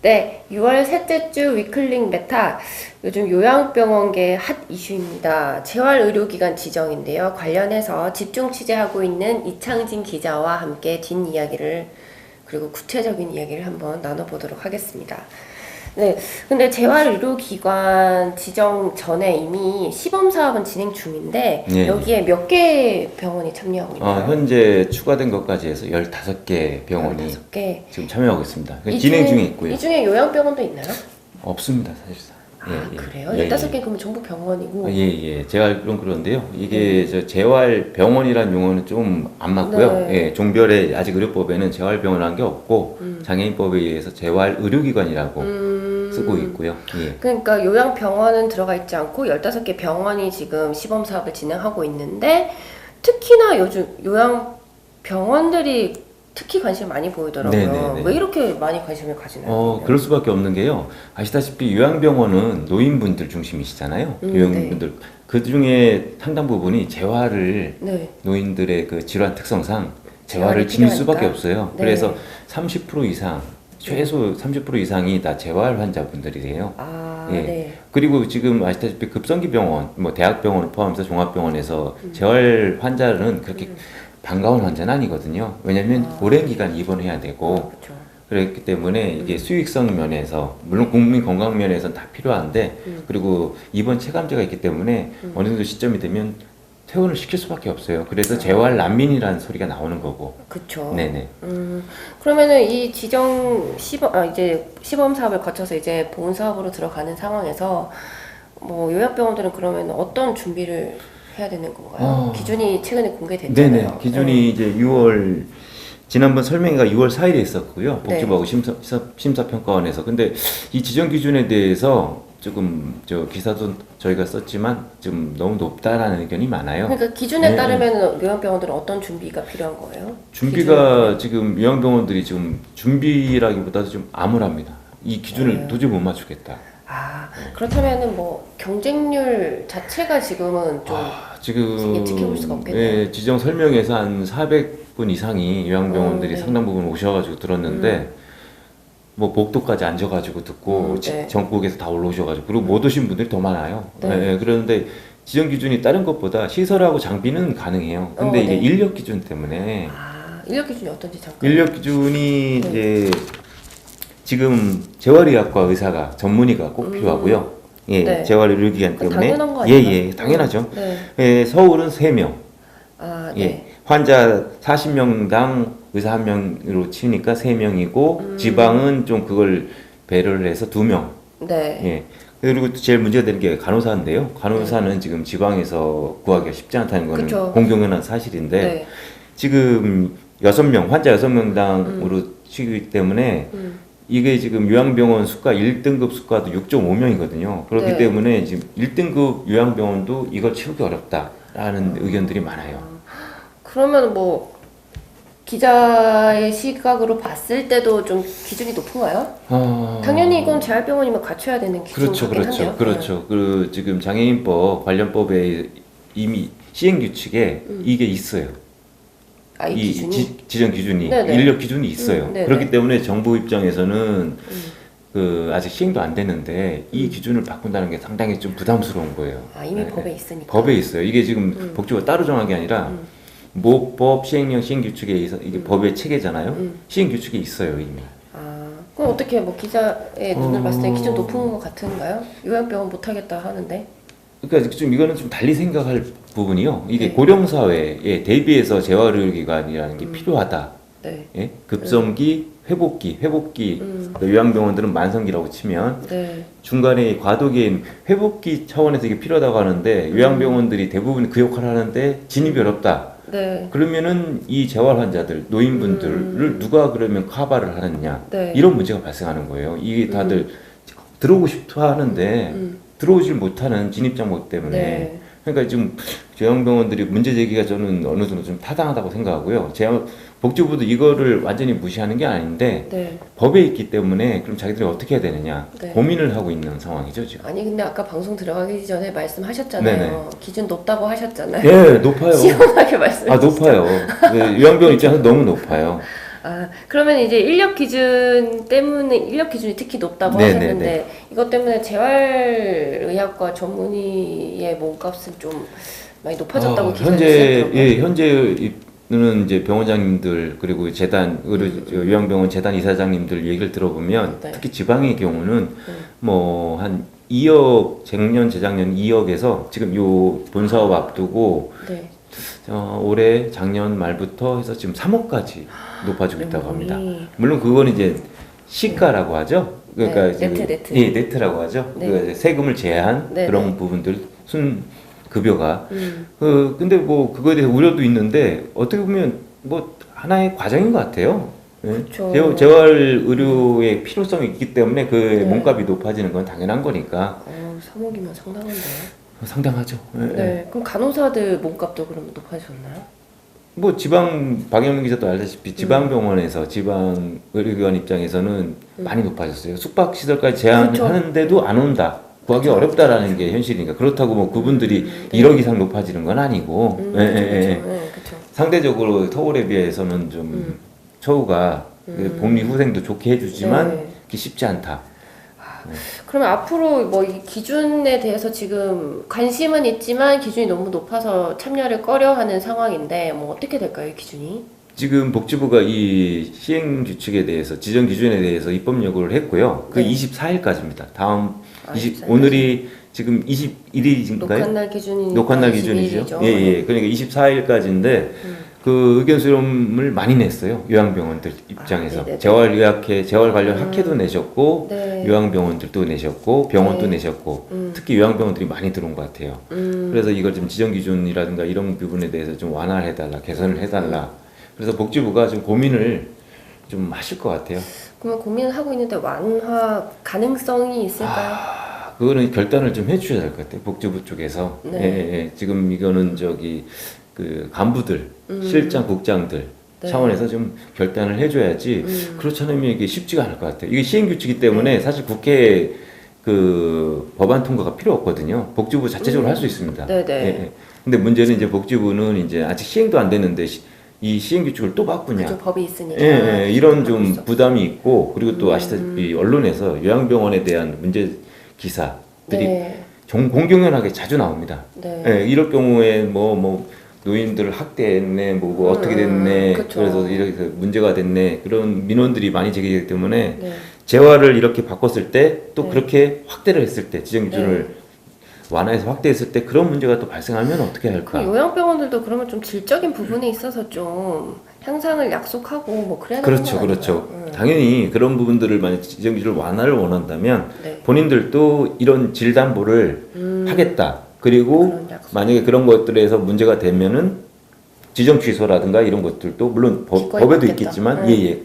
네, 6월 셋째 주 위클릭 메타. 요즘 요양병원계 핫 이슈입니다. 재활의료기관 지정인데요. 관련해서 집중 취재하고 있는 이창진 기자와 함께 뒷이야기를 그리고 구체적인 이야기를 한번 나눠보도록 하겠습니다. 네, 근데 재활의료기관 지정 전에 이미 시범사업은 진행 중인데 예, 여기에 몇 개 병원이 참여하고 있나요? 현재 추가된 것까지 해서 15개 병원이 15개. 지금 참여하고 있습니다. 진행 중에 있고요. 이 중에 요양병원도 있나요? 없습니다, 사실상. 아, 그래요? 15개 그러면 전부 병원이고. 제가 알기로는 그런데요. 이게 저 재활병원이라는 용어는 좀 안 맞고요. 네. 종별에 아직 의료법에는 재활병원이라는 게 없고 장애인법에 의해서 재활의료기관이라고 쓰고 있고요. 예. 그러니까 요양병원은 들어가 있지 않고 15개 병원이 지금 시범사업을 진행하고 있는데 특히나 요즘 요양병원들이 특히 관심을 많이 보이더라고요. 네네네. 왜 이렇게 많이 관심을 가지나요? 그럴 수밖에 없는 게요. 아시다시피 요양병원은 노인분들 중심이시잖아요. 요양분들. 그 중에 상당 부분이 재활을 네. 노인들의 그 질환 특성상 재활이 재활을 지닐 수밖에 필요하니까. 없어요. 네. 그래서 30% 이상, 최소 30% 이상이 다 재활 환자분들이래요. 아, 예. 네. 그리고 지금 아시다시피 급성기 병원, 뭐 대학병원을 포함해서 종합병원에서 재활 환자는 그렇게 반가운 환자는 아니거든요. 왜냐하면 오랜 기간 입원해야 되고 그렇죠. 그렇기 때문에 이게 수익성 면에서 물론 국민 건강 면에서는 다 필요한데 그리고 입원 체감제가 있기 때문에 어느 정도 시점이 되면 퇴원을 시킬 수밖에 없어요. 그래서 재활 난민이라는 소리가 나오는 거고. 그렇죠. 네네. 그러면은 이 이제 시범 사업을 거쳐서 이제 본 사업으로 들어가는 상황에서 뭐 요양병원들은 그러면 어떤 준비를 해야 되는 건가요? 기준이 최근에 공개됐잖아요. 네네. 기준이 이제 6월 지난번 설명회가 6월 4일에 있었고요. 복지부하고 심사평가원에서. 근데 이 지정 기준에 대해서 조금 저 기사도 저희가 썼지만 좀 너무 높다라는 의견이 많아요. 그러니까 기준에 네. 따르면 요양병원들은 어떤 준비가 필요한 거예요? 준비가 지금 요양병원들이 지금 준비라기보다도 좀 암울합니다. 이 기준을 도저히 못 맞추겠다. 아, 그렇다면은 뭐 경쟁률 자체가 지금은 좀 지금 예측해 볼 수가 없겠네요. 예, 지정 설명에서 한 400분 이상이 요양병원들이 네. 상당 부분 오셔가지고 들었는데 뭐 복도까지 앉아가지고 듣고 네. 전국에서 다 올라오셔가지고 그리고 못 오신 분들이 더 많아요. 네. 그런데 지정 기준이 다른 것보다 시설하고 장비는 가능해요. 근데 이게 네. 인력 기준 때문에 아, 인력 기준이 어떤지 잠깐. 인력 기준이 이제 지금 재활의학과 의사가 전문의가 꼭 필요하고요. 예, 네. 재활의료기관 때문에 당연한 거 아닌가요? 예, 당연하죠. 네. 예, 서울은 3명. 아, 네. 예, 환자 40명당 의사 1명으로 치니까 3명이고 지방은 좀 그걸 배려를 해서 2명. 네. 예. 그리고 또 제일 문제가 되는 게 간호사인데요. 간호사는 지금 지방에서 구하기가 쉽지 않다는 거는 그쵸. 공공연한 사실인데 네. 지금 6명, 환자 6명당으로 치기 때문에 이게 지금 요양병원 수가 1등급 수가도 6.5명이거든요. 그렇기 네. 때문에 지금 1등급 요양병원도 이걸 치우기 어렵다라는 의견들이 많아요. 그러면 뭐 기자의 시각으로 봤을 때도 좀 기준이 높은가요? 당연히 이건 재활병원이면 갖춰야 되는 기준 그렇죠, 같긴 그렇죠, 한데요. 그렇죠. 그 지금 장애인법 관련법에 이미 시행 규칙에 이게 있어요. 아, 이 기준이? 지정 기준이 네네. 인력 기준이 있어요. 네네. 그렇기 때문에 정부 입장에서는 그 아직 시행도 안 됐는데 이 기준을 바꾼다는 게 상당히 좀 부담스러운 거예요. 아, 이미 법에 있으니까. 법에 있어요. 이게 지금 복지부가 따로 정한 게 아니라 모법 시행령 시행 규칙에 의해서 이게 법의 체계잖아요. 시행 규칙이 있어요 이미. 아, 그럼 어떻게 뭐 기자의 눈을 봤을 때 기준 높은 것 같은가요? 요양병원 못하겠다 하는데. 그러니까 좀 이거는 좀 달리 생각할 부분이요. 이게 네. 고령 사회에 대비해서 재활의료기관이라는 게 필요하다. 네. 예? 급성기, 회복기. 그 요양병원들은 만성기라고 치면 네. 중간에 과도기에 회복기 차원에서 이게 필요하다고 하는데 요양병원들이 대부분 그 역할을 하는데 진입이 어렵다. 네. 그러면은 이 재활 환자들, 노인분들을 누가 그러면 커버를 하느냐. 네. 이런 문제가 발생하는 거예요. 이게 다들 들어오고 싶어 하는데 들어오질 못하는 진입장벽 때문에. 네. 그러니까 지금 요양병원들이 문제 제기가 저는 어느 정도 좀 타당하다고 생각하고요. 복지부도 이거를 완전히 무시하는 게 아닌데 네. 법에 있기 때문에 그럼 자기들이 어떻게 해야 되느냐 네. 고민을 하고 있는 상황이죠 지금. 아니 근데 아까 방송 들어가기 전에 말씀하셨잖아요. 네네. 기준 높다고 하셨잖아요. 예, 높아요. 시원하게 말씀해 높아요. 네, 요양병원 입장에서 너무 높아요. 그러면 이제 인력 기준 때문에 인력 기준이 특히 높다고 네네네. 하셨는데 이것 때문에 재활의학과 전문의의 몸값은 좀 많이 높아졌다고 기사에 현재는 이제 병원장님들 그리고 재단 요양병원 재단 이사장님들 얘기를 들어보면 네. 특히 지방의 경우는 뭐 한 2억 작년 재작년 2억에서 지금 요 본사업 앞두고 네. 올해 작년 말부터 해서 지금 3억까지 높아지고 있다고 합니다. 명분이. 물론 그건 이제 시가라고 하죠. 그러니까 네, 지금 네트. 예, 네트라고 하죠. 네. 그 세금을 제한 네, 그런 네. 부분들 순 급여가 근데 뭐 그거에 대해서 우려도 있는데 어떻게 보면 뭐 하나의 과정인 것 같아요. 예. 그쵸. 재활 의료의 필요성이 있기 때문에 그 네. 몸값이 높아지는 건 당연한 거니까 3억이면 상당한데요. 상당하죠. 예, 예. 네. 그럼 간호사들 몸값도 그러면 높아졌나요? 뭐 지방 박영민 기자도 알다시피 지방 병원에서 지방 의료기관 입장에서는 많이 높아졌어요. 숙박 시설까지 제한하는데도 안 온다. 구하기 어렵다라는 게 현실이니까 그렇다고 뭐 그분들이 1억 이상 높아지는 건 아니고 예, 예, 예. 그렇죠. 상대적으로 서울에 비해서는 좀 처우가 그 복리 후생도 좋게 해주지만 네. 그게 쉽지 않다. 그러면 앞으로 뭐 이 기준에 대해서 지금 관심은 있지만 기준이 너무 높아서 참여를 꺼려하는 상황인데 뭐 어떻게 될까요, 이 기준이? 지금 복지부가 이 시행 규칙에 대해서 지정 기준에 대해서 입법 요구를 했고요. 그 네. 24일까지입니다. 다음 24일 까지. 오늘이 지금 21일인가요? 녹화날 기준이니까 녹화날 기준이죠. 21일이죠. 예, 예. 그러니까 24일까지인데 그 의견 수렴을 많이 냈어요. 요양병원들 입장에서. 네네네. 재활의학회, 재활 관련 학회도 내셨고 네. 요양병원들도 내셨고 병원도 네. 내셨고 특히 요양병원들이 많이 들어온 것 같아요. 그래서 이걸 좀 지정 기준이라든가 이런 부분에 대해서 좀 완화를 해달라, 개선을 해달라. 그래서 복지부가 좀 고민을 좀 하실 것 같아요. 그러면 고민을 하고 있는데 완화 가능성이 있을까요? 그거는 결단을 좀 해주셔야 될 것 같아요. 복지부 쪽에서. 네. 예, 예. 지금 이거는 저기 그 간부들, 실장, 국장들 네. 차원에서 좀 결단을 해줘야지. 그렇지 않으면 이게 쉽지가 않을 것 같아요. 이게 시행규칙이기 때문에 사실 국회 그 법안 통과가 필요 없거든요. 복지부 자체적으로 할 수 있습니다. 네네. 예, 예. 근데 문제는 이제 복지부는 이제 아직 시행도 안 됐는데 이 시행규칙을 또 바꾸냐. 그죠, 법이 있으니까. 예, 예, 이런 그럴 수 좀 있어. 부담이 있고 그리고 또 아시다시피 언론에서 요양병원에 대한 문제 기사들이 네. 공공연하게 자주 나옵니다. 네. 예, 이럴 경우에 뭐 노인들 학대했네, 뭐 어떻게 됐네, 그쵸. 그래서 이렇게 문제가 됐네 그런 민원들이 많이 제기되기 때문에 네. 재활을 이렇게 바꿨을 때 또 네. 그렇게 확대를 했을 때 지정 기준을 완화해서 확대했을 때 그런 문제가 또 발생하면 어떻게 그 할까? 요양병원들도 그러면 좀 질적인 부분에 있어서 좀 향상을 약속하고 뭐 그래야 되는 그렇죠, 거 그렇죠. 아닌가요? 당연히 그런 부분들을 만약 지정 기준을 완화를 원한다면 네. 본인들도 이런 질 담보를 하겠다. 그리고 그런 약속. 만약에 그런 것들에서 문제가 되면은 지정 취소라든가 이런 것들도 물론 기꺼이 법에도 받겠다. 있겠지만 네. 예예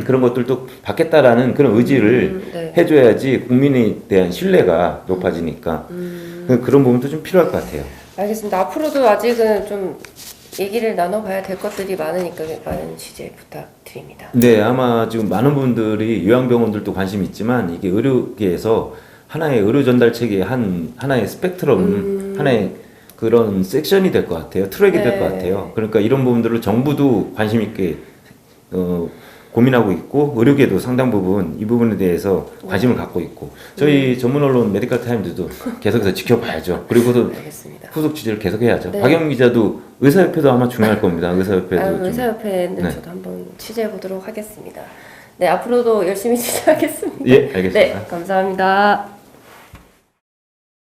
그런 것들도 받겠다라는 그런 의지를 네. 해줘야지 국민에 대한 신뢰가 높아지니까 그런 부분도 좀 필요할 것 같아요. 알겠습니다. 앞으로도 아직은 좀 얘기를 나눠봐야 될 것들이 많으니까 많은 취재 부탁드립니다. 네, 아마 지금 많은 분들이 요양병원들도 관심이 있지만 이게 의료계에서 하나의 의료 전달 체계의 하나의 스펙트럼, 하나의 그런 섹션이 될 것 같아요. 트랙이 될 것 네. 같아요. 그러니까 이런 부분들을 정부도 관심 있게 고민하고 있고 의료계도 상당 부분 이 부분에 대해서 관심을 갖고 있고 저희 전문 언론 메디컬 타임즈도 계속해서 지켜봐야죠. 그리고도 알겠습니다. 후속 취재를 계속해야죠. 네. 박영 기자도 의사협회도 아마 중요할 겁니다. 의사협회도 좀. 의사협회는 네. 저도 한번 취재해 보도록 하겠습니다. 네, 앞으로도 열심히 취재하겠습니다. 예, 알겠습니다. 네, 감사합니다.